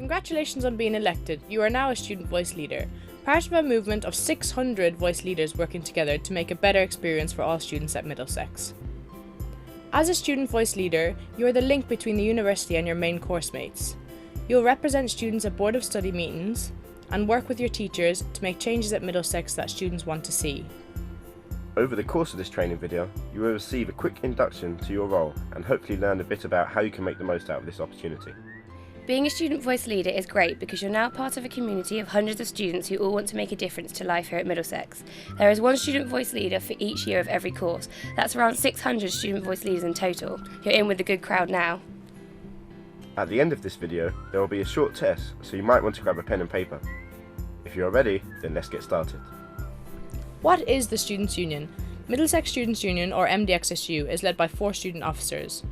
Congratulations on being elected. You are now a student voice leader, part of a movement of 600 voice leaders working together to make a better experience for all students at Middlesex. As a student voice leader, you are the link between the university and your main course mates. You will represent students at Board of Study meetings and work with your teachers to make changes at Middlesex that students want to see. Over the course of this training video, you will receive a quick induction to your role and hopefully learn a bit about how you can make the most out of this opportunity. Being a student voice leader is great because you're now part of a community of hundreds of students who all want to make a difference to life here at Middlesex. There is one student voice leader for each year of every course. That's around 600 student voice leaders in total. You're in with a good crowd now. At the end of this video, there will be a short test, so you might want to grab a pen and paper. If you are ready, then let's get started. What is the Students' Union? Middlesex Students' Union, or MDXSU, is led by 4 student officers.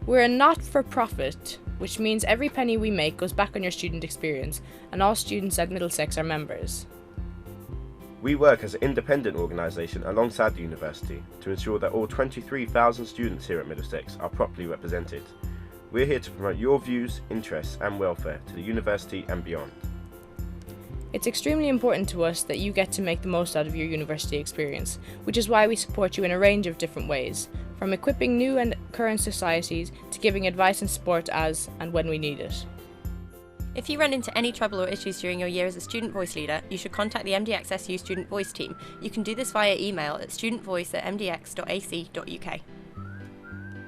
We're a not-for-profit, which means every penny we make goes back on your student experience, and all students at Middlesex are members. We work as an independent organisation alongside the university to ensure that all 23,000 students here at Middlesex are properly represented. We're here to promote your views, interests and welfare to the university and beyond. It's extremely important to us that you get to make the most out of your university experience, which is why we support you in a range of different ways, from equipping new and current societies to giving advice and support as and when we need it. If you run into any trouble or issues during your year as a student voice leader, you should contact the MDXSU Student Voice team. You can do this via email at studentvoice@mdx.ac.uk.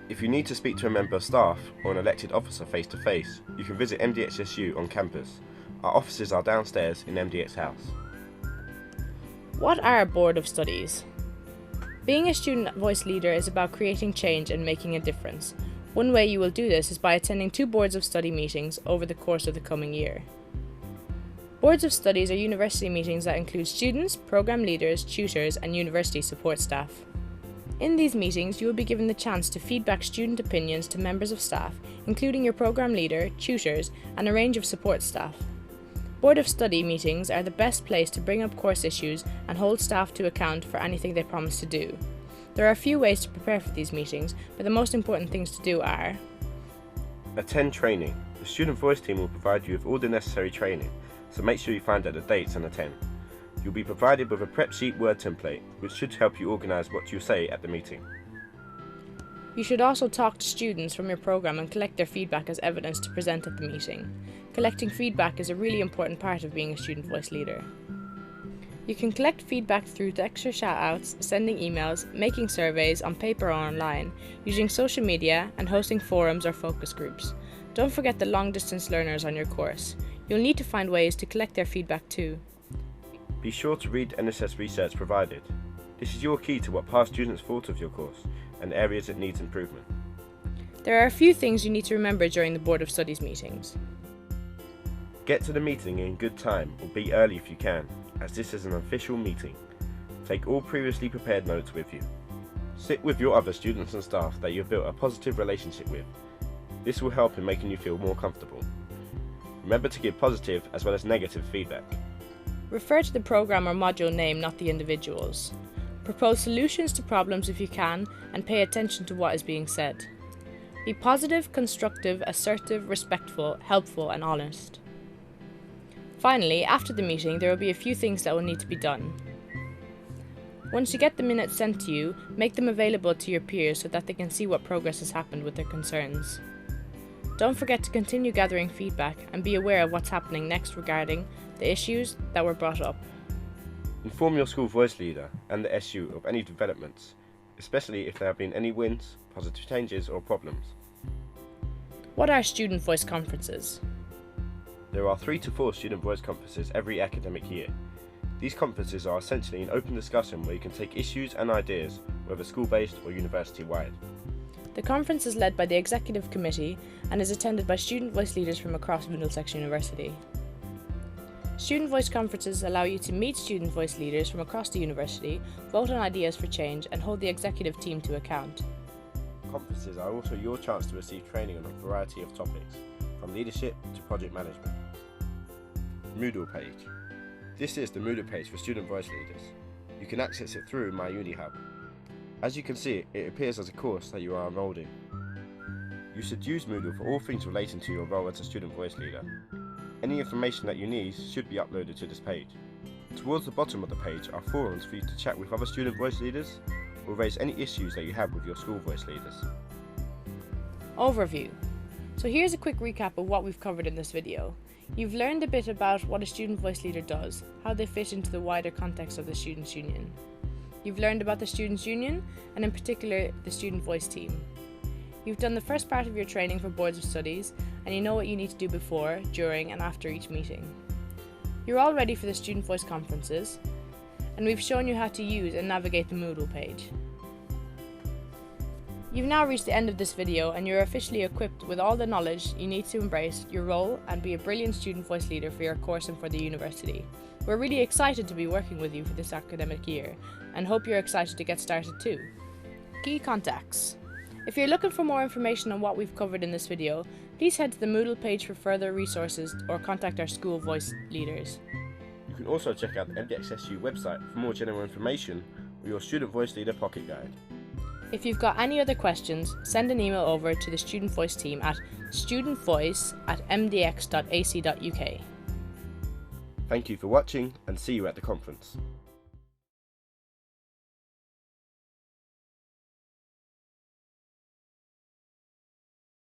If you need to speak to a member of staff or an elected officer face to face, you can visit MDXSU on campus. Our offices are downstairs in MDX House. What are Board of Studies? Being a student voice leader is about creating change and making a difference. One way you will do this is by attending 2 Boards of Study meetings over the course of the coming year. Boards of Studies are university meetings that include students, programme leaders, tutors and university support staff. In these meetings, you will be given the chance to feedback student opinions to members of staff, including your programme leader, tutors and a range of support staff. Board of Study meetings are the best place to bring up course issues and hold staff to account for anything they promise to do. There are a few ways to prepare for these meetings, but the most important things to do are: Attend training. The student voice team will provide you with all the necessary training, so make sure you find out the dates and attend. You'll be provided with a prep sheet word template, which should help you organise what you say at the meeting. You should also talk to students from your programme and collect their feedback as evidence to present at the meeting. Collecting feedback is a really important part of being a student voice leader. You can collect feedback through lecture shout-outs, sending emails, making surveys on paper or online, using social media and hosting forums or focus groups. Don't forget the long-distance learners on your course. You'll need to find ways to collect their feedback too. Be sure to read NSS research provided. This is your key to what past students thought of your course and areas it needs improvement. There are a few things you need to remember during the Board of Studies meetings. Get to the meeting in good time or be early if you can, as this is an official meeting. Take all previously prepared notes with you. Sit with your other students and staff that you have built a positive relationship with. This will help in making you feel more comfortable. Remember to give positive as well as negative feedback. Refer to the programme or module name, not the individuals. Propose solutions to problems if you can, and pay attention to what is being said. Be positive, constructive, assertive, respectful, helpful and honest. Finally, after the meeting, there will be a few things that will need to be done. Once you get the minutes sent to you, make them available to your peers so that they can see what progress has happened with their concerns. Don't forget to continue gathering feedback and be aware of what's happening next regarding the issues that were brought up. Inform your school voice leader and the SU of any developments, especially if there have been any wins, positive changes or problems. What are student voice conferences? There are 3 to 4 student voice conferences every academic year. These conferences are essentially an open discussion where you can take issues and ideas, whether school-based or university-wide. The conference is led by the Executive Committee and is attended by student voice leaders from across Middlesex University. Student voice conferences allow you to meet student voice leaders from across the university, vote on ideas for change and hold the executive team to account. Conferences are also your chance to receive training on a variety of topics, from leadership to project management. Moodle page. This is the Moodle page for student voice leaders. You can access it through My Uni Hub. As you can see, it appears as a course that you are enrolled in. You should use Moodle for all things relating to your role as a student voice leader. Any information that you need should be uploaded to this page. Towards the bottom of the page are forums for you to chat with other student voice leaders or raise any issues that you have with your school voice leaders. Overview. So here's a quick recap of what we've covered in this video. You've learned a bit about what a student voice leader does, how they fit into the wider context of the Students' Union. You've learned about the Students' Union, and in particular, the Student Voice team. You've done the first part of your training for boards of studies, and you know what you need to do before, during, and after each meeting. You're all ready for the Student Voice conferences, and we've shown you how to use and navigate the Moodle page. You've now reached the end of this video, and you're officially equipped with all the knowledge you need to embrace your role and be a brilliant student voice leader for your course and for the university. We're really excited to be working with you for this academic year, and hope you're excited to get started too. Key contacts. If you're looking for more information on what we've covered in this video, please head to the Moodle page for further resources or contact our school voice leaders. You can also check out the MDXSU website for more general information or your Student Voice Leader Pocket Guide. If you've got any other questions, send an email over to the Student Voice team at studentvoice@mdx.ac.uk. Thank you for watching and see you at the conference.